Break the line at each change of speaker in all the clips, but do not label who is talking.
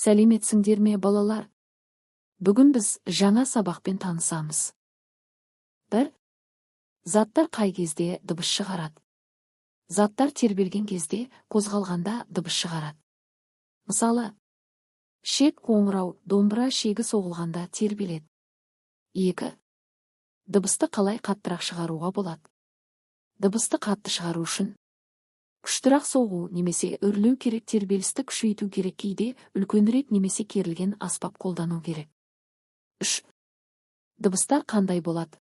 Сәлеметсіңдер ме, балалар? Бүгін біз жаңа сабақпен танысамыз. 1. Заттар қай кезде дыбыс шығарады? Заттар тербелген кезде, қозғалғанда дыбыс шығарады. Мысалы, шек қоңырау, домбыра шегі соғылғанда тербеледі. 2. Дыбысты қалай қаттырақ шығаруға болады? Дыбысты қатты шығару үшін күштірақ соғу немесе үрлеу керек, тербелісті күшейту керек, кейде үлкенірек немесе керілген аспап қолдану керек. 3. Дыбыстар қандай болады?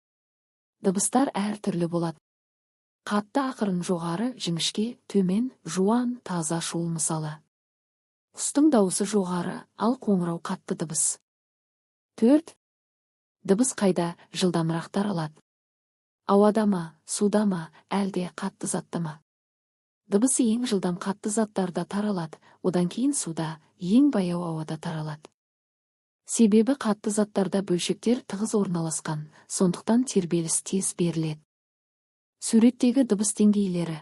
Дыбыстар әр түрлі болады. Қатты, ақырын, жоғары, жіңішке, төмен, жуан, таза, шуыл. Мысалы, құстың дауысы жоғары, ал қоңырау қатты дыбыс. 4. Дыбыс қайда жылдамырақ таралады? Ауада ма, суда ма, әлде қатты затта ма? Дыбыс ең жылдам қатты заттарда таралады, одан кейін суда, ең баяу ауада таралады. Себебі қатты заттарда бөлшектер тығыз орналасқан, сондықтан тербеліс тез беріледі. Суреттегі дыбыс деңгейлері.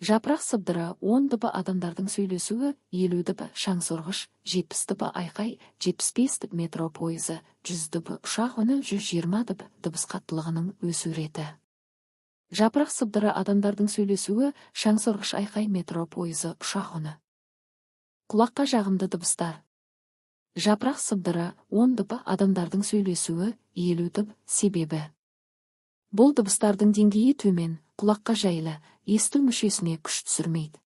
Жапырақ сыбдыры 10 дыбы, адамдардың сөйлесуі 50 дыбы, шаңсорғыш 70 дыбы, айқай 75 дыбы, метро пойызы 100 дыбы, ұшақ үні 120 дыбы. Дыбыс қаттылығының өсу реті. Жапырақ сыбдыры адамдардың сөйлесуі, шаңсорғыш айқай, метро пойызы, ұшақ үні. Құлаққа жағымды дыбыстар. Жапырақ сыбдыры 10 дыбы, адамдардың сөйлесуі 50 дыбы. Себебі бұл дыбыстардың деңгейі төмен, құлаққа жайлы, есту мүшесіне күш түсірмейді.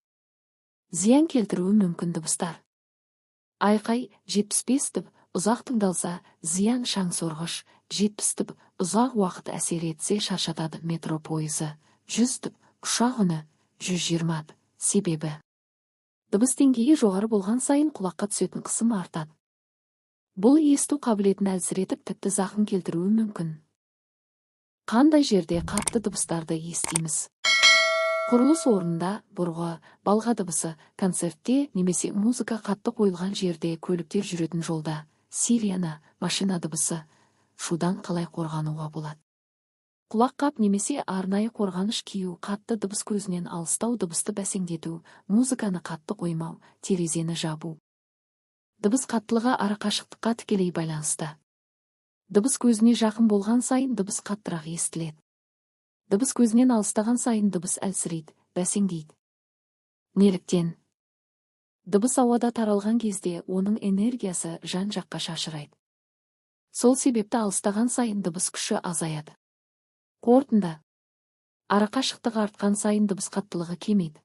Зиян келтіруі мүмкін дыбыстар. Айқай 75 дыбы, ұзақ тыңдалса зиян, шаңсорғыш 70 дыбы, ұзақ уақыт әсер етсе шаршатады, метро пойызы 100 дыбы, ұшақ үні 120 дыбы. Себебі дыбыс деңгейі жоғары болған сайын құлаққа түсетін қысым артады. Бұл есту қабілетін әлсіретіп, тіпті зақым келтіруі мүмкін. Қандай жерде қатты дыбыстарды естиміз? Құрылыс орнында, бұрғы, балға дыбысы, концертте немесе музыка қатты қойылған жерде, көліктер жүретін жолда, сирена, машина дыбысы. Шудан қалай қорғануға болады? Құлаққап немесе арнайы қорғаныш кию, қатты дыбыс көзінен алыстау, дыбысты бәсеңдету, музыканы қатты қоймау, терезені жабу. Дыбыс қаттылығы арақашықтыққа тікелей байланысты. Дыбыс көзіне жақын болған сайын дыбыс қаттырақ естіледі. Дыбыс көзінен алыстаған сайын дыбыс әлсірейді, бәсеңдейді. Неліктен? Дыбыс ауада таралған кезде оның энергиясы жан-жаққа шашырайды. Сол себепті алыстаған сайын дыбыс күші азаяды. Қорытынды. Арақашықтығы артқан сайын дыбыс қаттылығы кемейді.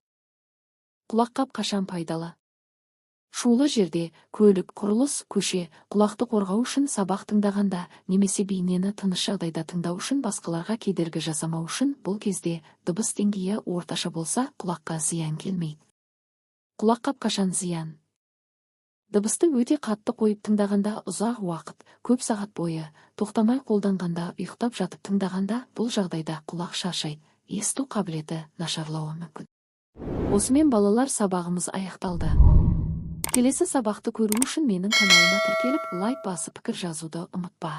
Құлаққап қашан пайдалы? Шулы жерде, көлік, құрылыс, көше, құлақты қорғау үшін, сабақ тыңдағанда, немесе бейнені тыныш жағдайда тыңдау үшін, басқаларға кедергі жасамау үшін. Бұл кезде дыбыс деңгейі орташа болса, құлаққа зиян келмейді. Құлаққап қашан зиян? Дыбысты өте қатты қойып тыңдағанда, ұзақ уақыт, көп сағат бойы, тоқтамай қолданғанда, ұйықтап жатып тыңдағанда, бұл жағдайда құлақ шаршайды, есту қабілеті нашарлауы мүмкін. Осымен балалар, сабағымыз аяқталды. Келесі сабақты көру үшін менің каналыма тіркеліп, лайк басып, пікір жазуды ұмытпа.